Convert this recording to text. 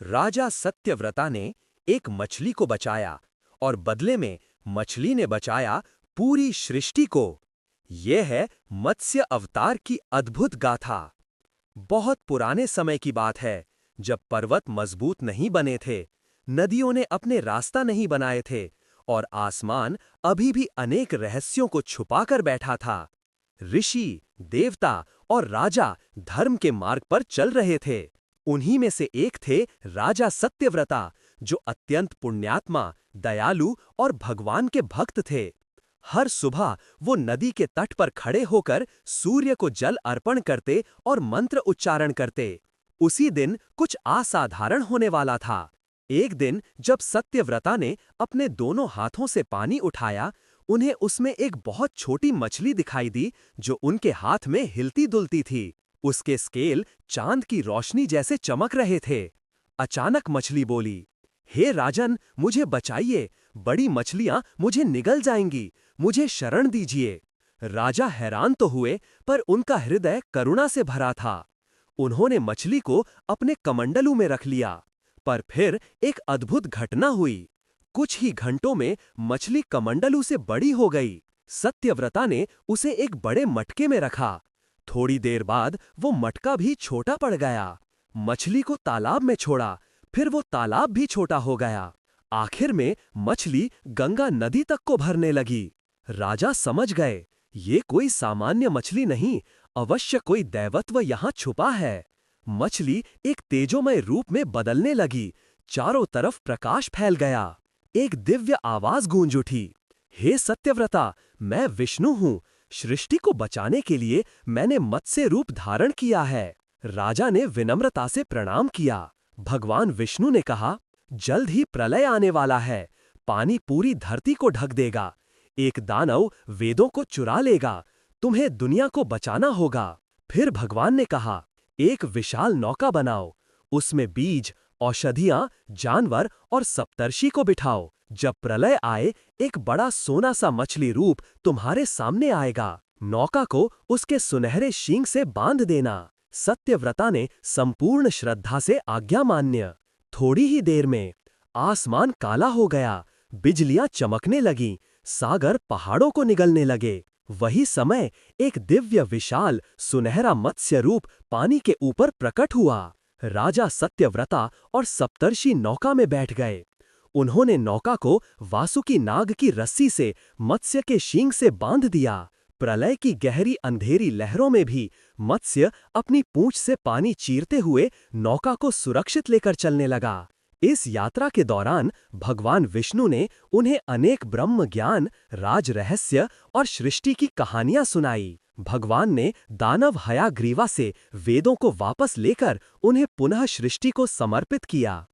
राजा सत्यव्रता ने एक मछली को बचाया और बदले में मछली ने बचाया पूरी सृष्टि को। यह है मत्स्य अवतार की अद्भुत गाथा। बहुत पुराने समय की बात है, जब पर्वत मजबूत नहीं बने थे, नदियों ने अपने रास्ता नहीं बनाए थे और आसमान अभी भी अनेक रहस्यों को छुपाकर बैठा था। ऋषि, देवता और राजा धर्म के मार्ग पर चल रहे थे। उन्हीं में से एक थे राजा सत्यव्रता, जो अत्यंत पुण्यात्मा, दयालु और भगवान के भक्त थे। हर सुबह वो नदी के तट पर खड़े होकर सूर्य को जल अर्पण करते और मंत्र उच्चारण करते। उसी दिन कुछ असाधारण होने वाला था। एक दिन जब सत्यव्रता ने अपने दोनों हाथों से पानी उठाया, उन्हें उसमें एक बहुत छोटी मछली दिखाई दी, जो उनके हाथ में हिलती डुलती थी। उसके स्केल चांद की रोशनी जैसे चमक रहे थे। अचानक मछली बोली, हे राजन, मुझे बचाइए, बड़ी मछलियां मुझे निगल जाएंगी, मुझे शरण दीजिए। राजा हैरान तो हुए, पर उनका हृदय करुणा से भरा था। उन्होंने मछली को अपने कमंडलू में रख लिया। पर फिर एक अद्भुत घटना हुई। कुछ ही घंटों में मछली कमंडलू से बड़ी हो गई। सत्यव्रता ने उसे एक बड़े मटके में रखा। थोड़ी देर बाद वो मटका भी छोटा पड़ गया। मछली को तालाब में छोड़ा, फिर वो तालाब भी छोटा हो गया। आखिर में मछली गंगा नदी तक को भरने लगी। राजा समझ गए, ये कोई सामान्य मछली नहीं, अवश्य कोई दैवत्व यहाँ छुपा है। मछली एक तेजोमय रूप में बदलने लगी। चारों तरफ प्रकाश फैल गया। एक दिव्य आवाज गूंज उठी, हे सत्यव्रता, मैं विष्णु हूँ। सृष्टि को बचाने के लिए मैंने मत्स्य रूप धारण किया है। राजा ने विनम्रता से प्रणाम किया। भगवान विष्णु ने कहा, जल्द ही प्रलय आने वाला है। पानी पूरी धरती को ढक देगा। एक दानव वेदों को चुरा लेगा। तुम्हें दुनिया को बचाना होगा। फिर भगवान ने कहा, एक विशाल नौका बनाओ। उसमें बीज, औषधियां, जानवर और सप्तर्षि को बिठाओ। जब प्रलय आए, एक बड़ा सोना सा मछली रूप तुम्हारे सामने आएगा। नौका को उसके सुनहरे शींग से बांध देना। सत्यव्रता ने संपूर्ण श्रद्धा से आज्ञा मान्य। थोड़ी ही देर में आसमान काला हो गया, बिजलियां चमकने लगीं, सागर पहाड़ों को निगलने लगे। वही समय एक दिव्य विशाल सुनहरा मत्स्य रूप पानी के ऊपर प्रकट हुआ। राजा सत्यव्रता और सप्तर्षि नौका में बैठ गए। उन्होंने नौका को वासुकी नाग की रस्सी से मत्स्य के शींग से बांध दिया। प्रलय की गहरी अंधेरी लहरों में भी मत्स्य अपनी पूंछ से पानी चीरते हुए नौका को सुरक्षित लेकर चलने लगा। इस यात्रा के दौरान भगवान विष्णु ने उन्हें अनेक ब्रह्म ज्ञान, राज रहस्य और सृष्टि की कहानियां सुनाई। भगवान ने दानव हयाग्रीवा से वेदों को वापस लेकर उन्हें पुनः सृष्टि को समर्पित किया।